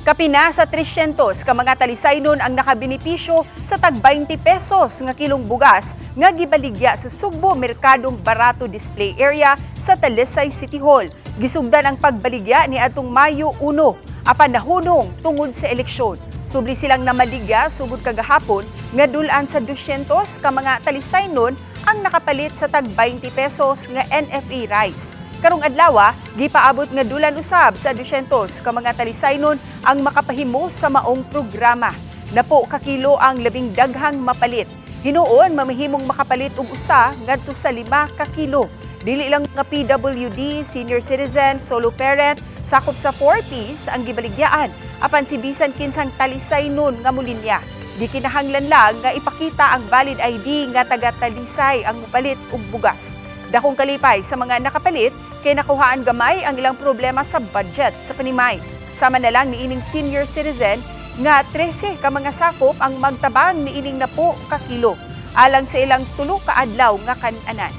Kapina sa 300 ka mga talisaynon ang nakabenepisyo sa tag 20 pesos nga kilong bugas nga gibaligya sa Sugbo Merkadong Barato Display Area sa Talisay City Hall. Gisugdan ang pagbaligya ni atong Mayo 1 apan nahunong tungod sa eleksyon. Subli silang namaligya sugod kagahapon nga dulan sa 200 ka mga talisaynon ang nakapalit sa tag 20 pesos nga NFA rice. Karong adlaw, gipaabot nga dulan usab sa 200 ka mga talisaynon ang makapahimo sa maong programa. Napo ka kilo ang labing daghang mapalit. Hinuon mamahimong makapalit og usa ngadto sa 5 ka kilo. Dili lang nga PWD, senior citizen, solo parent, sakop sa 4-piece ang gibaligyaan apan si bisan kinsang talisaynon nga mulinya. Di kinahanglan lang nga ipakita ang valid ID nga taga-Talisay ang mupalit og bugas. Dakong kalipay sa mga nakapalit kay nakuhaan gamay ang ilang problema sa budget sa panimay. Sama na lang niining senior citizen nga 13 ka mga sakop ang magtabang niining na po ka kilo alang sa ilang 3 ka adlaw nga kan-anan.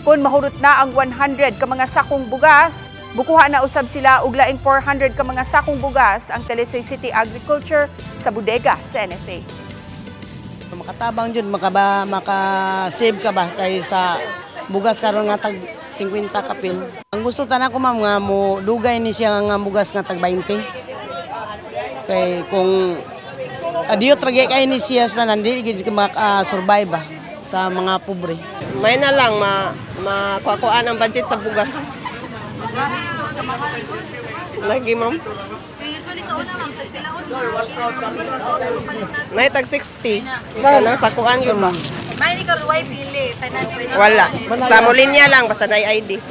Kung mahurot na ang 100 ka mga sakong bugas, bukuha na usab sila og laing 400 ka mga sakong bugas ang Talisay City Agriculture sa bodega sa NFA. Makatabang jud maka-save ka ba kay sa bugas karon nga tag 50 kapin. Ang gusto tanan ko ma'am nga mo dugay ni siya nga bugas nga tag 20. Kay kung adiyo tragay kay ni siya sa nandi gid maka-survive ba sa mga pobre. May na lang makuhaan ang budget sa bugas. Lagi ma'am. Usually sa una ma'am, tagtilaon mo. Nay tag 60. Kanang sakuan yun ma'am. May ni kaluway pili. Wala. Sa Molinya lang basta na ID.